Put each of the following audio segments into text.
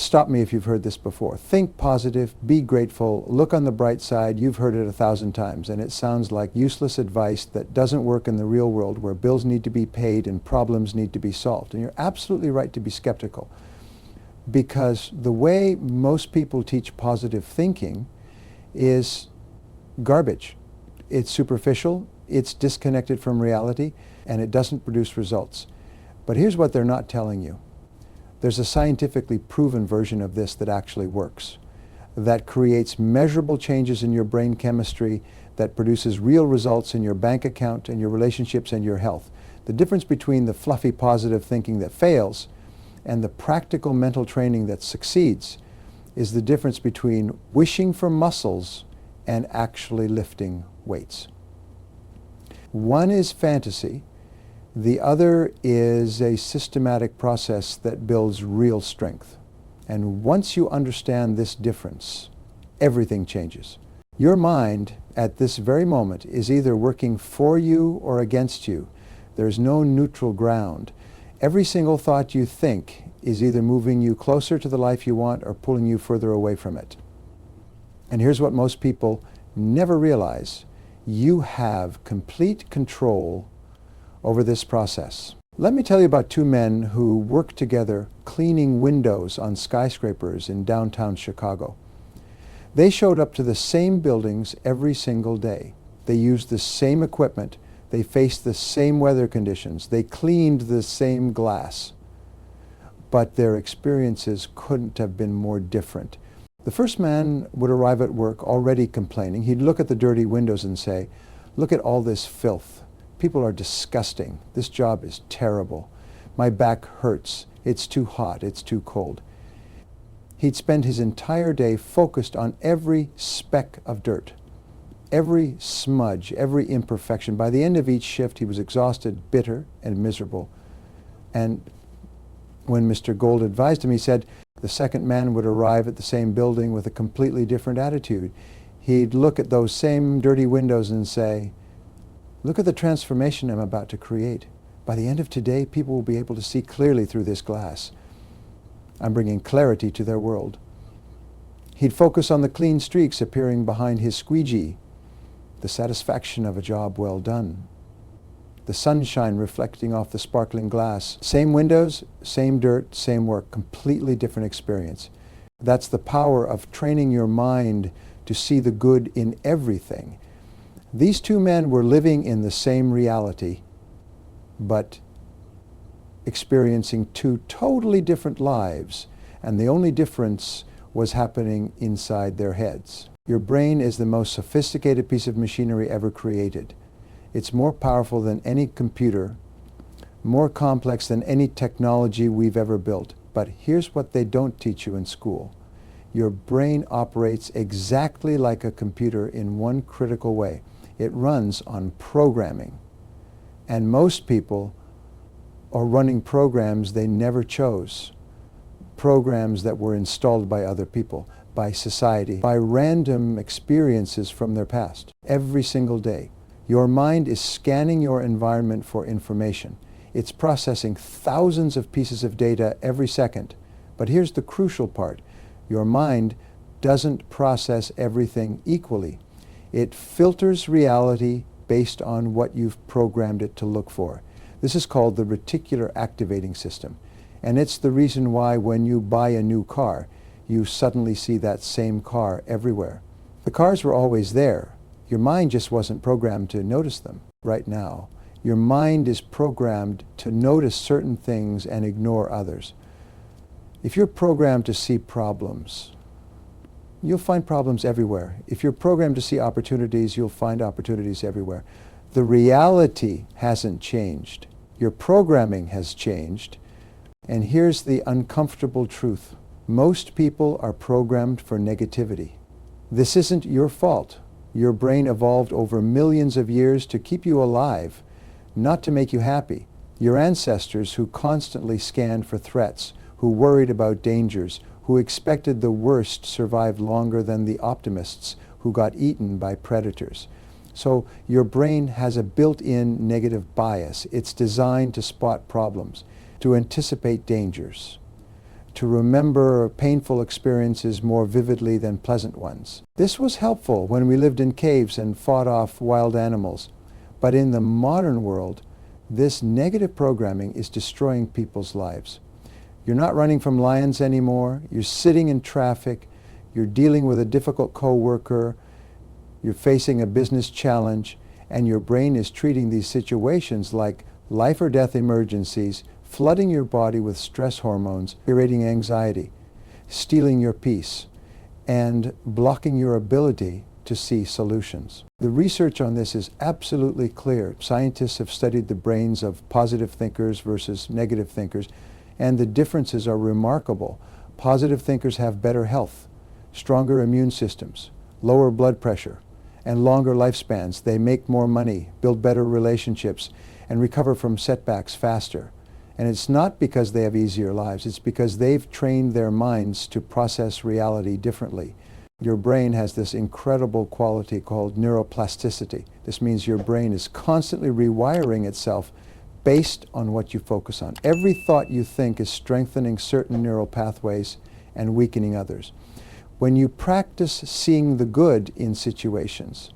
Stop me if you've heard this before. Think positive, be grateful, look on the bright side. You've heard it 1,000 times, and it sounds like useless advice that doesn't work in the real world where bills need to be paid and problems need to be solved. And you're absolutely right to be skeptical, because the way most people teach positive thinking is garbage. It's superficial, it's disconnected from reality, and it doesn't produce results. But here's what they're not telling you. There's a scientifically proven version of this that actually works, that creates measurable changes in your brain chemistry, that produces real results in your bank account and your relationships and your health. The difference between the fluffy positive thinking that fails and the practical mental training that succeeds is the difference between wishing for muscles and actually lifting weights. One is fantasy. The other is a systematic process that builds real strength. And once you understand this difference, everything changes. Your mind at this very moment is either working for you or against you. There's no neutral ground. Every single thought you think is either moving you closer to the life you want or pulling you further away from it. And here's what most people never realize. You have complete control over this process. Let me tell you about two men who worked together cleaning windows on skyscrapers in downtown Chicago. They showed up to the same buildings every single day. They used the same equipment. They faced the same weather conditions. They cleaned the same glass. But their experiences couldn't have been more different. The first man would arrive at work already complaining. He'd look at the dirty windows and say, "Look at all this filth. People are disgusting. This job is terrible. My back hurts. It's too hot. It's too cold." He'd spend his entire day focused on every speck of dirt, every smudge, every imperfection. By the end of each shift, he was exhausted, bitter, and miserable. And when Mr. Gold advised him, he said the second man would arrive at the same building with a completely different attitude. He'd look at those same dirty windows and say, "Look at the transformation I'm about to create. By the end of today, people will be able to see clearly through this glass. I'm bringing clarity to their world." He'd focus on the clean streaks appearing behind his squeegee, the satisfaction of a job well done, the sunshine reflecting off the sparkling glass. Same windows, same dirt, same work, completely different experience. That's the power of training your mind to see the good in everything. These two men were living in the same reality, but experiencing two totally different lives, and the only difference was happening inside their heads. Your brain is the most sophisticated piece of machinery ever created. It's more powerful than any computer, more complex than any technology we've ever built. But here's what they don't teach you in school. Your brain operates exactly like a computer in one critical way. It runs on programming. And most people are running programs they never chose. Programs that were installed by other people, by society, by random experiences from their past. Every single day, your mind is scanning your environment for information. It's processing thousands of pieces of data every second. But here's the crucial part. Your mind doesn't process everything equally. It filters reality based on what you've programmed it to look for. This is called the reticular activating system. And it's the reason why when you buy a new car, you suddenly see that same car everywhere. The cars were always there. Your mind just wasn't programmed to notice them right now. Your mind is programmed to notice certain things and ignore others. If you're programmed to see problems, you'll find problems everywhere. If you're programmed to see opportunities, you'll find opportunities everywhere. The reality hasn't changed. Your programming has changed. And here's the uncomfortable truth. Most people are programmed for negativity. This isn't your fault. Your brain evolved over millions of years to keep you alive, not to make you happy. Your ancestors who constantly scanned for threats, who worried about dangers, who expected the worst survived longer than the optimists who got eaten by predators. So your brain has a built-in negative bias. It's designed to spot problems, to anticipate dangers, to remember painful experiences more vividly than pleasant ones. This was helpful when we lived in caves and fought off wild animals. But in the modern world, this negative programming is destroying people's lives. You're not running from lions anymore. You're sitting in traffic. You're dealing with a difficult coworker. You're facing a business challenge. And your brain is treating these situations like life or death emergencies, flooding your body with stress hormones, creating anxiety, stealing your peace, and blocking your ability to see solutions. The research on this is absolutely clear. Scientists have studied the brains of positive thinkers versus negative thinkers, and the differences are remarkable. Positive thinkers have better health, stronger immune systems, lower blood pressure, and longer lifespans. They make more money, build better relationships, and recover from setbacks faster. And it's not because they have easier lives, it's because they've trained their minds to process reality differently. Your brain has this incredible quality called neuroplasticity. This means your brain is constantly rewiring itself based on what you focus on. Every thought you think is strengthening certain neural pathways and weakening others. When you practice seeing the good in situations,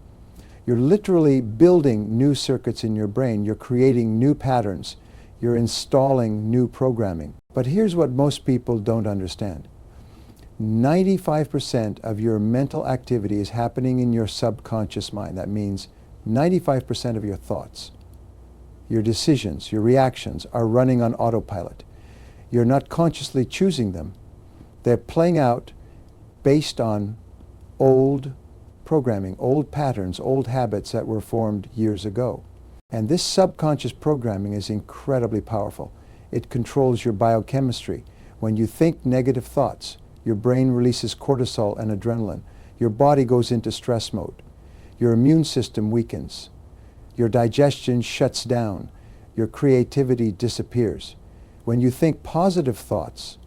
you're literally building new circuits in your brain. You're creating new patterns. You're installing new programming. But here's what most people don't understand. 95% of your mental activity is happening in your subconscious mind. That means 95% of your thoughts, your decisions, your reactions are running on autopilot. You're not consciously choosing them. They're playing out based on old programming, old patterns, old habits that were formed years ago. And this subconscious programming is incredibly powerful. It controls your biochemistry. When you think negative thoughts, your brain releases cortisol and adrenaline. Your body goes into stress mode. Your immune system weakens. Your digestion shuts down. Your creativity disappears. When you think positive thoughts,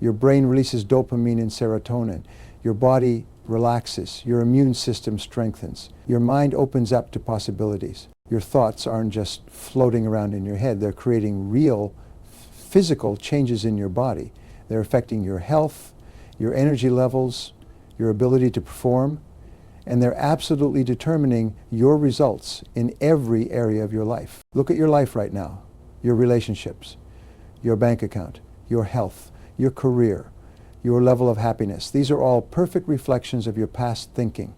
your brain releases dopamine and serotonin. Your body relaxes. Your immune system strengthens. Your mind opens up to possibilities. Your thoughts aren't just floating around in your head. They're creating real physical changes in your body. They're affecting your health, your energy levels, your ability to perform, and they're absolutely determining your results in every area of your life. Look at your life right now, your relationships, your bank account, your health, your career, your level of happiness. These are all perfect reflections of your past thinking.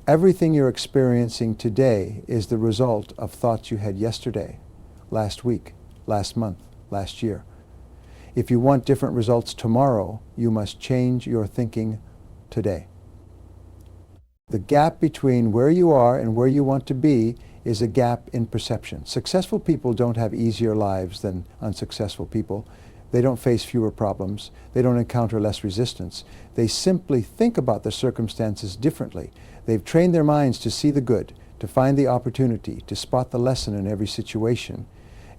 Everything you're experiencing today is the result of thoughts you had yesterday, last week, last month, last year. If you want different results tomorrow, you must change your thinking today. The gap between where you are and where you want to be is a gap in perception. Successful people don't have easier lives than unsuccessful people. They don't face fewer problems. They don't encounter less resistance. They simply think about the circumstances differently. They've trained their minds to see the good, to find the opportunity, to spot the lesson in every situation.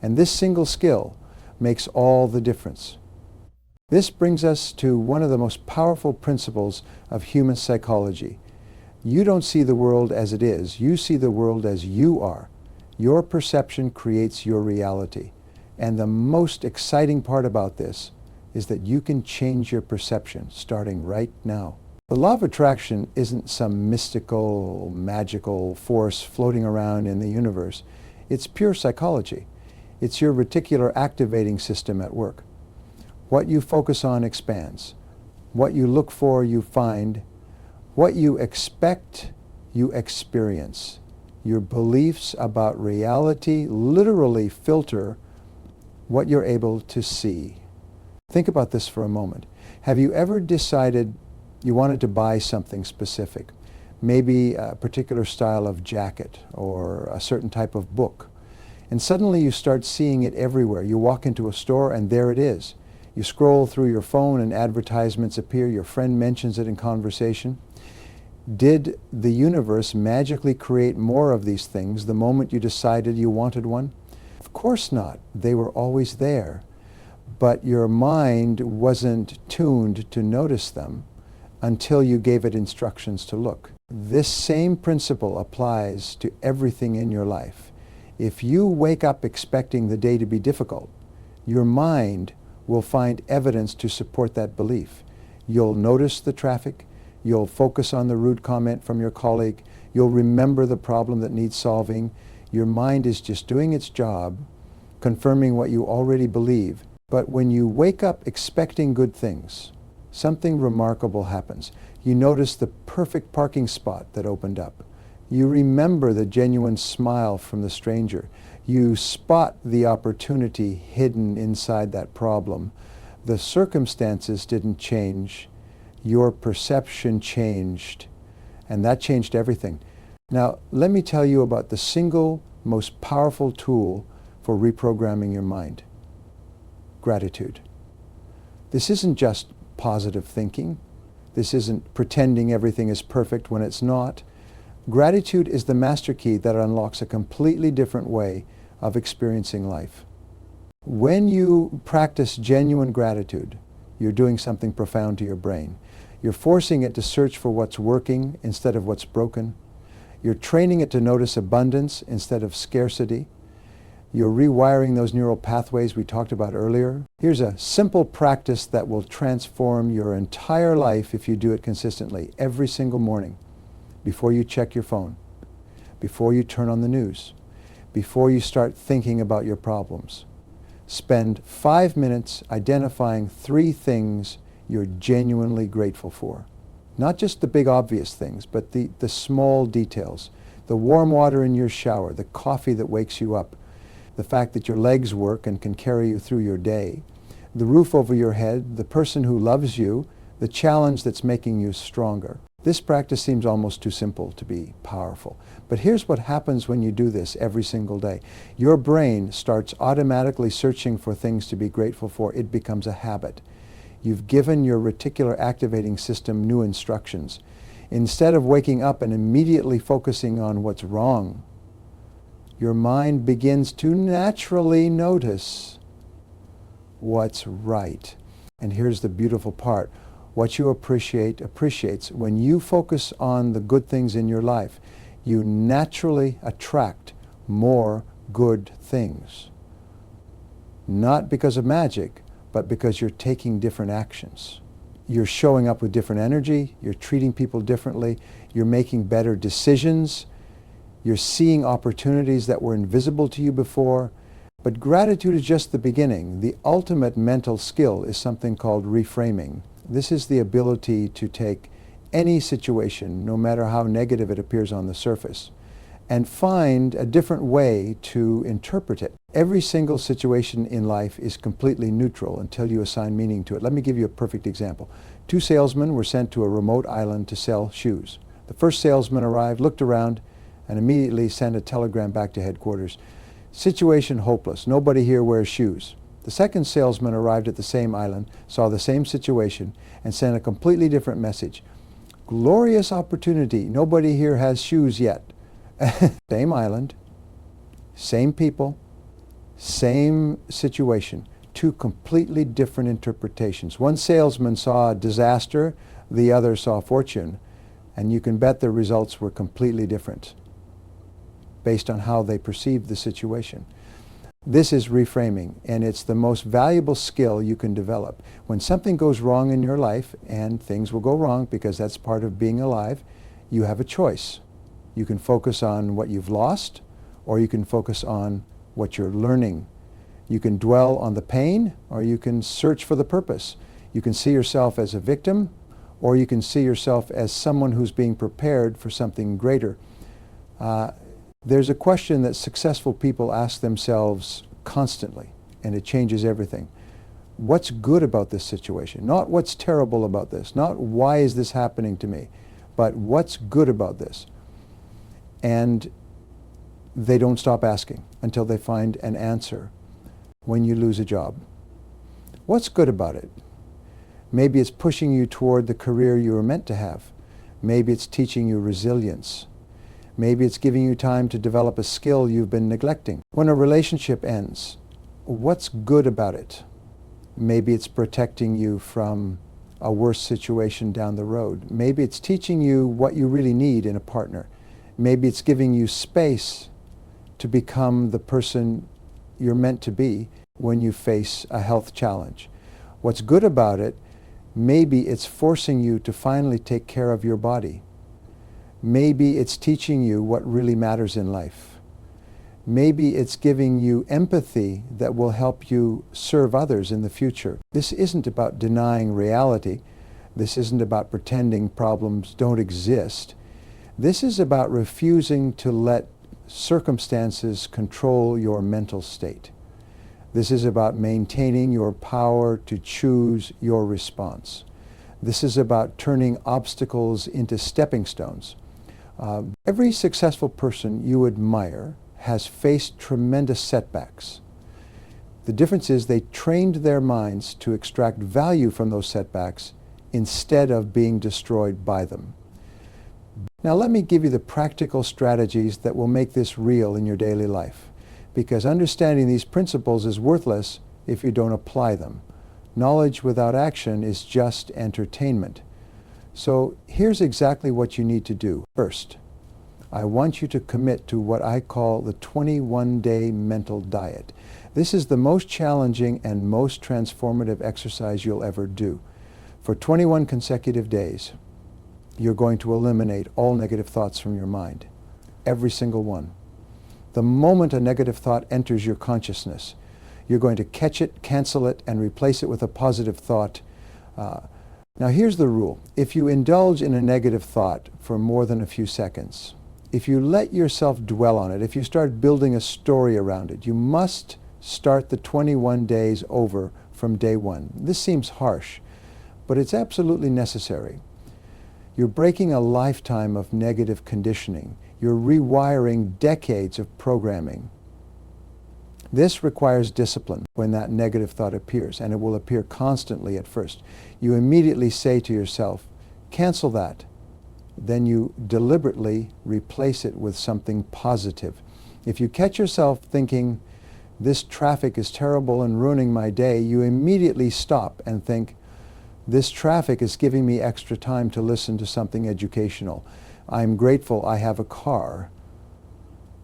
And this single skill makes all the difference. This brings us to one of the most powerful principles of human psychology. You don't see the world as it is. You see the world as you are. Your perception creates your reality. And the most exciting part about this is that you can change your perception starting right now. The law of attraction isn't some mystical, magical force floating around in the universe. It's pure psychology. It's your reticular activating system at work. What you focus on expands. What you look for, you find. What you expect, you experience. Your beliefs about reality literally filter what you're able to see. Think about this for a moment. Have you ever decided you wanted to buy something specific? Maybe a particular style of jacket or a certain type of book. And suddenly you start seeing it everywhere. You walk into a store and there it is. You scroll through your phone and advertisements appear. Your friend mentions it in conversation. Did the universe magically create more of these things the moment you decided you wanted one? Of course not. They were always there. But your mind wasn't tuned to notice them until you gave it instructions to look. This same principle applies to everything in your life. If you wake up expecting the day to be difficult, your mind will find evidence to support that belief. You'll notice the traffic, you'll focus on the rude comment from your colleague, you'll remember the problem that needs solving. Your mind is just doing its job, confirming what you already believe. But when you wake up expecting good things, something remarkable happens. You notice the perfect parking spot that opened up. You remember the genuine smile from the stranger. You spot the opportunity hidden inside that problem. The circumstances didn't change. Your perception changed. And that changed everything. Now, let me tell you about the single most powerful tool for reprogramming your mind. Gratitude. This isn't just positive thinking. This isn't pretending everything is perfect when it's not. Gratitude is the master key that unlocks a completely different way of experiencing life. When you practice genuine gratitude, you're doing something profound to your brain. You're forcing it to search for what's working instead of what's broken. You're training it to notice abundance instead of scarcity. You're rewiring those neural pathways we talked about earlier. Here's a simple practice that will transform your entire life if you do it consistently, every single morning, before you check your phone, before you turn on the news, before you start thinking about your problems. Spend 5 minutes identifying 3 things you're genuinely grateful for. Not just the big obvious things, but the small details. The warm water in your shower, the coffee that wakes you up, the fact that your legs work and can carry you through your day, the roof over your head, the person who loves you, the challenge that's making you stronger. This practice seems almost too simple to be powerful. But here's what happens when you do this every single day. Your brain starts automatically searching for things to be grateful for. It becomes a habit. You've given your reticular activating system new instructions. Instead of waking up and immediately focusing on what's wrong, your mind begins to naturally notice what's right. And here's the beautiful part. What you appreciate appreciates. When you focus on the good things in your life, you naturally attract more good things. Not because of magic, but because you're taking different actions. You're showing up with different energy, you're treating people differently, you're making better decisions, you're seeing opportunities that were invisible to you before. But gratitude is just the beginning. The ultimate mental skill is something called reframing. This is the ability to take any situation, no matter how negative it appears on the surface, and find a different way to interpret it. Every single situation in life is completely neutral until you assign meaning to it. Let me give you a perfect example. 2 salesmen were sent to a remote island to sell shoes. The first salesman arrived, looked around, and immediately sent a telegram back to headquarters. Situation hopeless. Nobody here wears shoes. The second salesman arrived at the same island, saw the same situation, and sent a completely different message. Glorious opportunity. Nobody here has shoes yet. Same island, same people, same situation. 2 completely different interpretations. One salesman saw disaster, the other saw fortune, and you can bet the results were completely different based on how they perceived the situation. This is reframing, and it's the most valuable skill you can develop. When something goes wrong in your life, and things will go wrong because that's part of being alive, you have a choice. You can focus on what you've lost, or you can focus on what you're learning. You can dwell on the pain, or you can search for the purpose. You can see yourself as a victim, or you can see yourself as someone who's being prepared for something greater. There's a question that successful people ask themselves constantly, and it changes everything. What's good about this situation? Not what's terrible about this, not why is this happening to me, but what's good about this? And they don't stop asking until they find an answer. When you lose a job, what's good about it? Maybe it's pushing you toward the career you were meant to have. Maybe it's teaching you resilience. Maybe it's giving you time to develop a skill you've been neglecting. When a relationship ends, what's good about it? Maybe it's protecting you from a worse situation down the road. Maybe it's teaching you what you really need in a partner. Maybe it's giving you space to become the person you're meant to be when you face a health challenge. What's good about it, maybe it's forcing you to finally take care of your body. Maybe it's teaching you what really matters in life. Maybe it's giving you empathy that will help you serve others in the future. This isn't about denying reality. This isn't about pretending problems don't exist. This is about refusing to let circumstances control your mental state. This is about maintaining your power to choose your response. This is about turning obstacles into stepping stones. Every successful person you admire has faced tremendous setbacks. The difference is they trained their minds to extract value from those setbacks instead of being destroyed by them. Now let me give you the practical strategies that will make this real in your daily life, because understanding these principles is worthless if you don't apply them. Knowledge without action is just entertainment. So here's exactly what you need to do. First, I want you to commit to what I call the 21-day mental diet. This is the most challenging and most transformative exercise you'll ever do. For 21 consecutive days, you're going to eliminate all negative thoughts from your mind. Every single one. The moment a negative thought enters your consciousness, you're going to catch it, cancel it, and replace it with a positive thought. Now here's the rule. If you indulge in a negative thought for more than a few seconds, if you let yourself dwell on it, if you start building a story around it, you must start the 21 days over from day one. This seems harsh, but it's absolutely necessary. You're breaking a lifetime of negative conditioning. You're rewiring decades of programming. This requires discipline when that negative thought appears, and it will appear constantly at first. You immediately say to yourself, cancel that. Then you deliberately replace it with something positive. If you catch yourself thinking, this traffic is terrible and ruining my day, you immediately stop and think, this traffic is giving me extra time to listen to something educational. I'm grateful I have a car.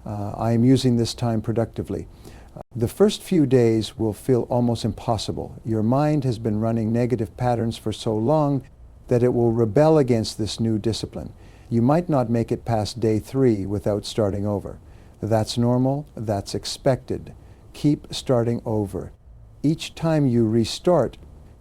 I am using this time productively. The first few days will feel almost impossible. Your mind has been running negative patterns for so long that it will rebel against this new discipline. You might not make it past day 3 without starting over. That's normal, that's expected. Keep starting over. Each time you restart,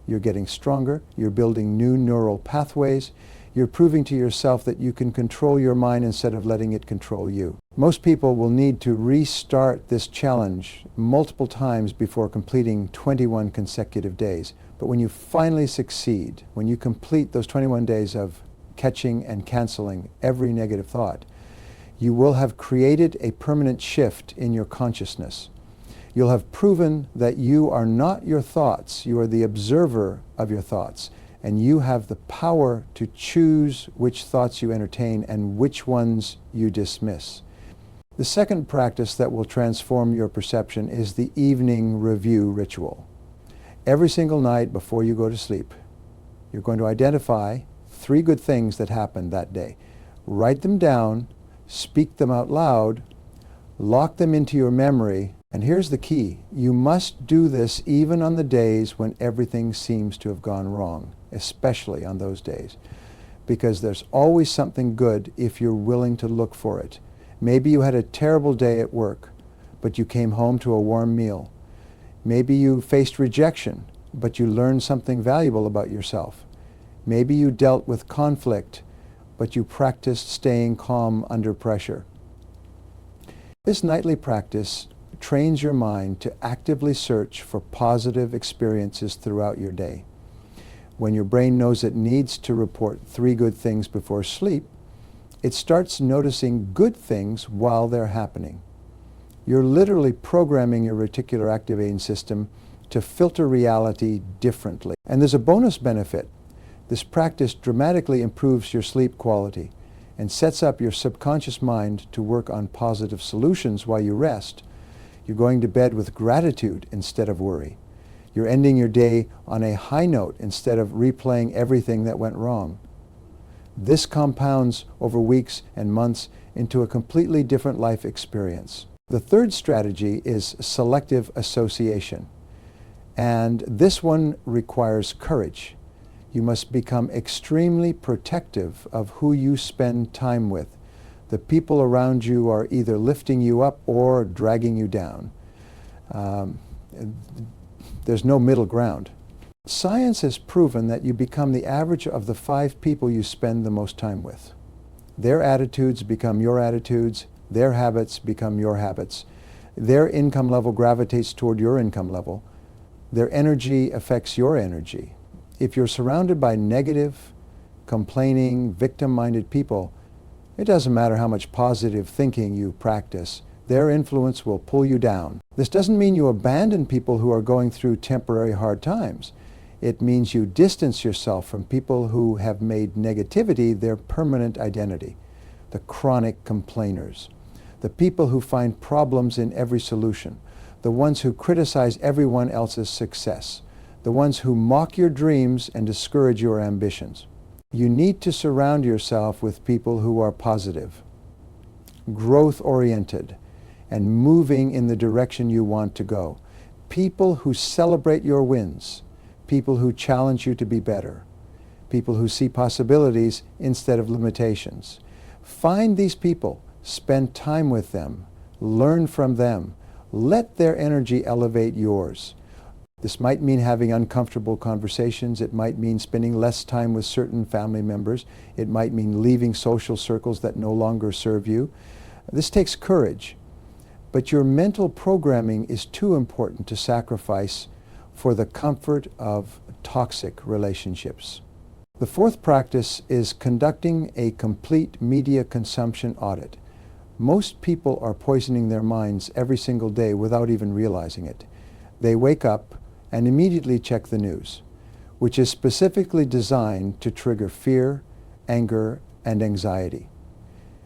you're getting stronger, you're building new neural pathways, you're proving to yourself that you can control your mind instead of letting it control you. Most people will need to restart this challenge multiple times before completing 21 consecutive days. But when you finally succeed, when you complete those 21 days of catching and canceling every negative thought, you will have created a permanent shift in your consciousness. You'll have proven that you are not your thoughts, you are the observer of your thoughts, and you have the power to choose which thoughts you entertain and which ones you dismiss. The second practice that will transform your perception is the evening review ritual. Every single night before you go to sleep, you're going to identify 3 good things that happened that day. Write them down, speak them out loud, lock them into your memory, and here's the key. You must do this even on the days when everything seems to have gone wrong, especially on those days, because there's always something good if you're willing to look for it. Maybe you had a terrible day at work, but you came home to a warm meal. Maybe you faced rejection, but you learned something valuable about yourself. Maybe you dealt with conflict, but you practiced staying calm under pressure. This nightly practice trains your mind to actively search for positive experiences throughout your day. When your brain knows it needs to report 3 good things before sleep, it starts noticing good things while they're happening. You're literally programming your reticular activating system to filter reality differently. And there's a bonus benefit. This practice dramatically improves your sleep quality and sets up your subconscious mind to work on positive solutions while you rest. You're going to bed with gratitude instead of worry. You're ending your day on a high note instead of replaying everything that went wrong. This compounds over weeks and months into a completely different life experience. The third strategy is selective association. And this one requires courage. You must become extremely protective of who you spend time with. The people around you are either lifting you up or dragging you down. There's no middle ground. Science has proven that you become the average of the 5 people you spend the most time with. Their attitudes become your attitudes. Their habits become your habits. Their income level gravitates toward your income level. Their energy affects your energy. If you're surrounded by negative, complaining, victim-minded people, it doesn't matter how much positive thinking you practice. Their influence will pull you down. This doesn't mean you abandon people who are going through temporary hard times. It means you distance yourself from people who have made negativity their permanent identity. The chronic complainers. The people who find problems in every solution. The ones who criticize everyone else's success. The ones who mock your dreams and discourage your ambitions. You need to surround yourself with people who are positive, growth-oriented, and moving in the direction you want to go. People who celebrate your wins. People who challenge you to be better. People who see possibilities instead of limitations. Find these people, spend time with them, learn from them. Let their energy elevate yours. This might mean having uncomfortable conversations. It might mean spending less time with certain family members. It might mean leaving social circles that no longer serve you. This takes courage. But your mental programming is too important to sacrifice for the comfort of toxic relationships. The 4th practice is conducting a complete media consumption audit. Most people are poisoning their minds every single day without even realizing it. They wake up and immediately check the news, which is specifically designed to trigger fear, anger, and anxiety.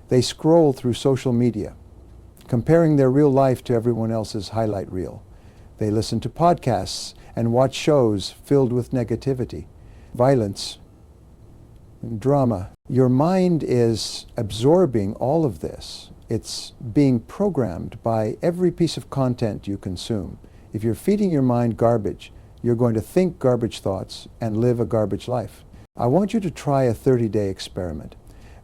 They scroll through social media, comparing their real life to everyone else's highlight reel. They listen to podcasts and watch shows filled with negativity, violence, and drama. Your mind is absorbing all of this. It's being programmed by every piece of content you consume. If you're feeding your mind garbage, you're going to think garbage thoughts and live a garbage life. I want you to try a 30-day experiment.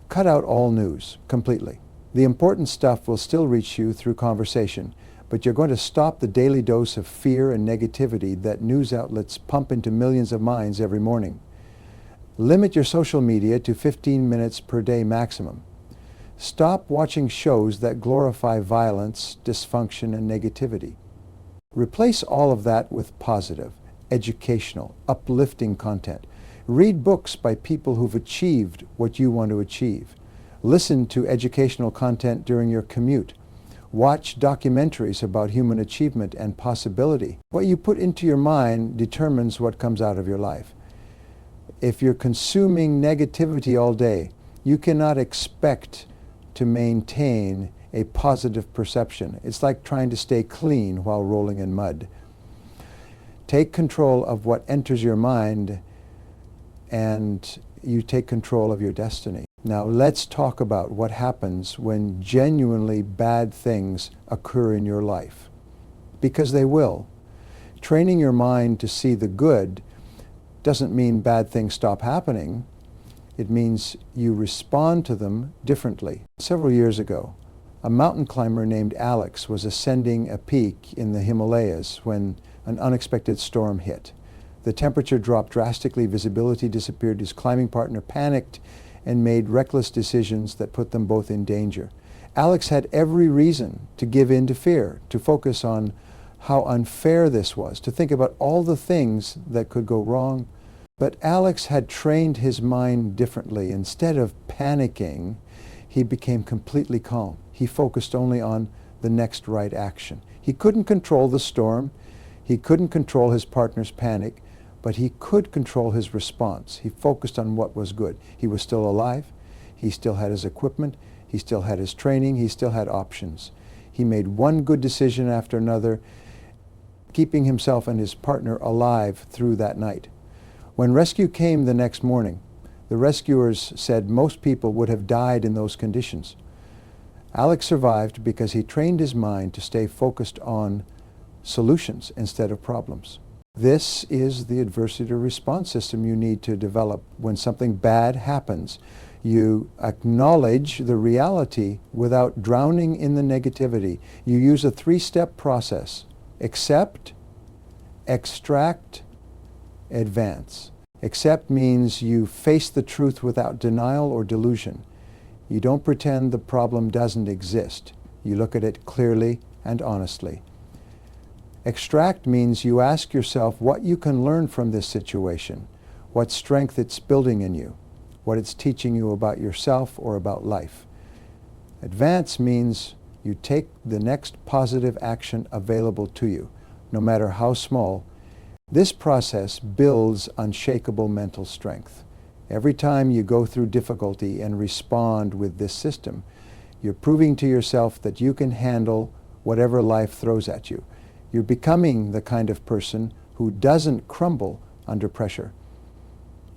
Cut out all news completely. The important stuff will still reach you through conversation, but you're going to stop the daily dose of fear and negativity that news outlets pump into millions of minds every morning. Limit your social media to 15 minutes per day maximum. Stop watching shows that glorify violence, dysfunction, and negativity. Replace all of that with positive, educational, uplifting content. Read books by people who've achieved what you want to achieve. Listen to educational content during your commute. Watch documentaries about human achievement and possibility. What you put into your mind determines what comes out of your life. If you're consuming negativity all day, you cannot expect to maintain a positive perception. It's like trying to stay clean while rolling in mud. Take control of what enters your mind, and you take control of your destiny. Now let's talk about what happens when genuinely bad things occur in your life. Because they will. Training your mind to see the good doesn't mean bad things stop happening. It means you respond to them differently. Several years ago, a mountain climber named Alex was ascending a peak in the Himalayas when an unexpected storm hit. The temperature dropped drastically, visibility disappeared, his climbing partner panicked and made reckless decisions that put them both in danger. Alex had every reason to give in to fear, to focus on how unfair this was, to think about all the things that could go wrong. But Alex had trained his mind differently. Instead of panicking, he became completely calm. He focused only on the next right action. He couldn't control the storm. He couldn't control his partner's panic, but he could control his response. He focused on what was good. He was still alive. He still had his equipment. He still had his training. He still had options. He made one good decision after another, keeping himself and his partner alive through that night. When rescue came the next morning, the rescuers said most people would have died in those conditions. Alex survived because he trained his mind to stay focused on solutions instead of problems. This is the adversity response system you need to develop when something bad happens. You acknowledge the reality without drowning in the negativity. You use a 3-step process: accept, extract, advance. Accept means you face the truth without denial or delusion. You don't pretend the problem doesn't exist. You look at it clearly and honestly. Extract means you ask yourself what you can learn from this situation, what strength it's building in you, what it's teaching you about yourself or about life. Advance means you take the next positive action available to you, no matter how small. This process builds unshakable mental strength. Every time you go through difficulty and respond with this system, you're proving to yourself that you can handle whatever life throws at you. You're becoming the kind of person who doesn't crumble under pressure.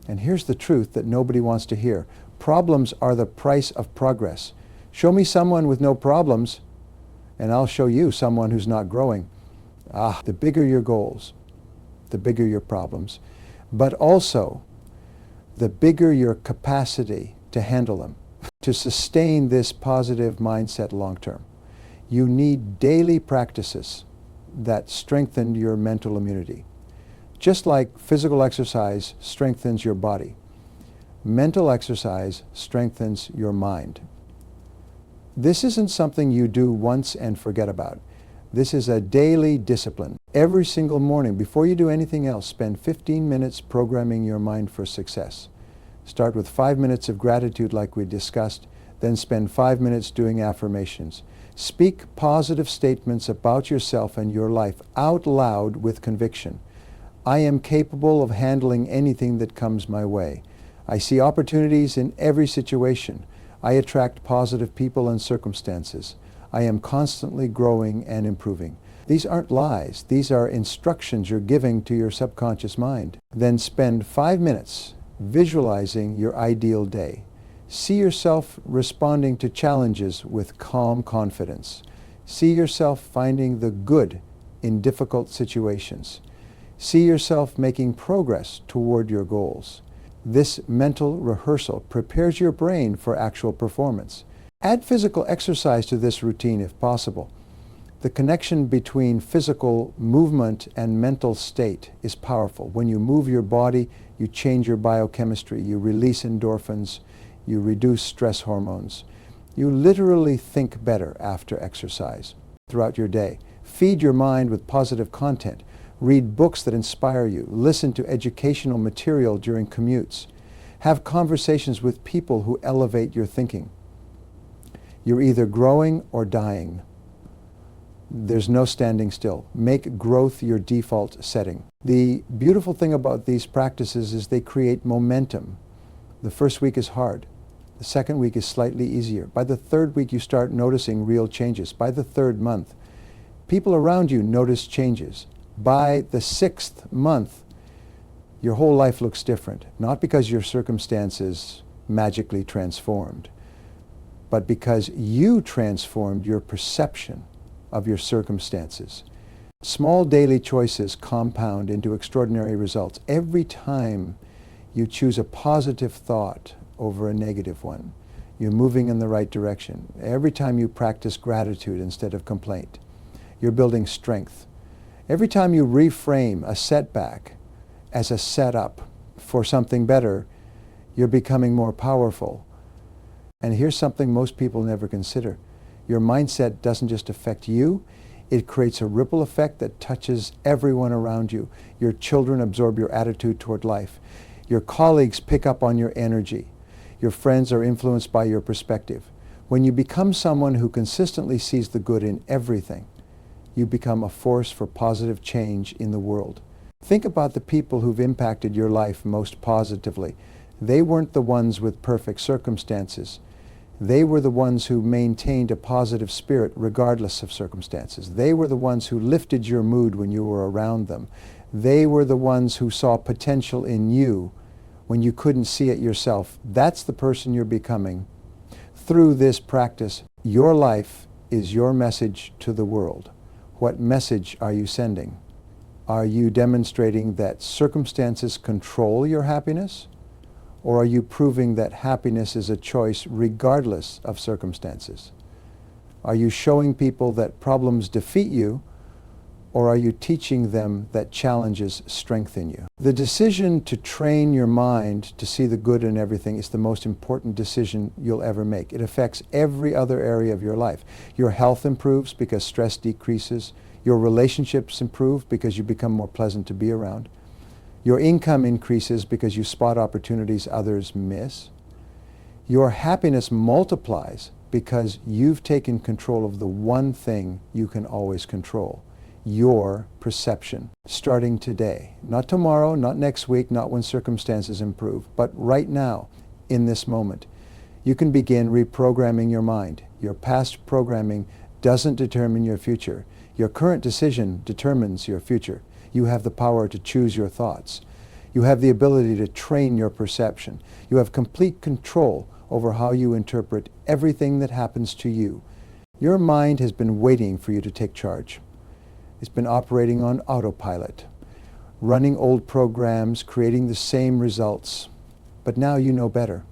And here's the truth that nobody wants to hear. Problems are the price of progress. Show me someone with no problems, and I'll show you someone who's not growing. The bigger your goals, the bigger your problems, but also the bigger your capacity to handle them, to sustain this positive mindset long term. You need daily practices that strengthen your mental immunity. Just like physical exercise strengthens your body, mental exercise strengthens your mind. This isn't something you do once and forget about. This is a daily discipline. Every single morning, before you do anything else, spend 15 minutes programming your mind for success. Start with 5 minutes of gratitude like we discussed, then spend 5 minutes doing affirmations. Speak positive statements about yourself and your life out loud with conviction. I am capable of handling anything that comes my way. I see opportunities in every situation. I attract positive people and circumstances. I am constantly growing and improving. These aren't lies. These are instructions you're giving to your subconscious mind. Then spend 5 minutes visualizing your ideal day. See yourself responding to challenges with calm confidence. See yourself finding the good in difficult situations. See yourself making progress toward your goals. This mental rehearsal prepares your brain for actual performance. Add physical exercise to this routine if possible. The connection between physical movement and mental state is powerful. When you move your body, you change your biochemistry, you release endorphins, you reduce stress hormones. You literally think better after exercise. Throughout your day, feed your mind with positive content. Read books that inspire you. Listen to educational material during commutes. Have conversations with people who elevate your thinking. You're either growing or dying. There's no standing still. Make growth your default setting. The beautiful thing about these practices is they create momentum. The first week is hard. The second week is slightly easier. By the third week, you start noticing real changes. By the third month, people around you notice changes. By the 6th month, your whole life looks different. Not because your circumstances magically transformed, but because you transformed your perception of your circumstances. Small daily choices compound into extraordinary results. Every time you choose a positive thought over a negative one, you're moving in the right direction. Every time you practice gratitude instead of complaint, you're building strength. Every time you reframe a setback as a setup for something better, you're becoming more powerful. And here's something most people never consider. Your mindset doesn't just affect you, it creates a ripple effect that touches everyone around you. Your children absorb your attitude toward life. Your colleagues pick up on your energy. Your friends are influenced by your perspective. When you become someone who consistently sees the good in everything, you become a force for positive change in the world. Think about the people who've impacted your life most positively. They weren't the ones with perfect circumstances. They were the ones who maintained a positive spirit regardless of circumstances. They were the ones who lifted your mood when you were around them. They were the ones who saw potential in you when you couldn't see it yourself. That's the person you're becoming. Through this practice, your life is your message to the world. What message are you sending? Are you demonstrating that circumstances control your happiness? Or are you proving that happiness is a choice regardless of circumstances? Are you showing people that problems defeat you, or are you teaching them that challenges strengthen you? The decision to train your mind to see the good in everything is the most important decision you'll ever make. It affects every other area of your life. Your health improves because stress decreases. Your relationships improve because you become more pleasant to be around. Your income increases because you spot opportunities others miss. Your happiness multiplies because you've taken control of the one thing you can always control, your perception, starting today. Not tomorrow, not next week, not when circumstances improve, but right now, in this moment. You can begin reprogramming your mind. Your past programming doesn't determine your future. Your current decision determines your future. You have the power to choose your thoughts. You have the ability to train your perception. You have complete control over how you interpret everything that happens to you. Your mind has been waiting for you to take charge. It's been operating on autopilot, running old programs, creating the same results. But now you know better.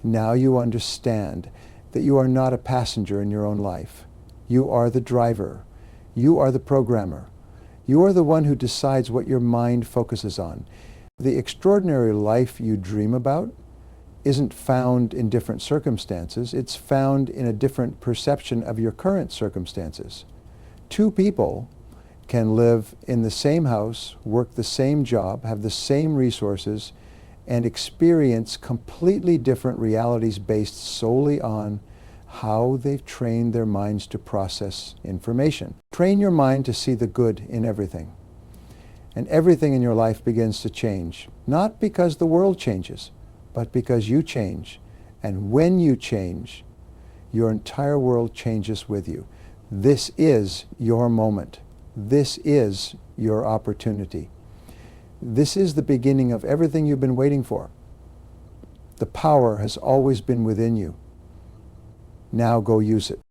Now you understand that you are not a passenger in your own life. You are the driver. You are the programmer. You are the one who decides what your mind focuses on. The extraordinary life you dream about isn't found in different circumstances. It's found in a different perception of your current circumstances. Two people can live in the same house, work the same job, have the same resources, and experience completely different realities based solely on how they've trained their minds to process information. Train your mind to see the good in everything. And everything in your life begins to change, not because the world changes, but because you change. And when you change, your entire world changes with you. This is your moment. This is your opportunity. This is the beginning of everything you've been waiting for. The power has always been within you. Now go use it.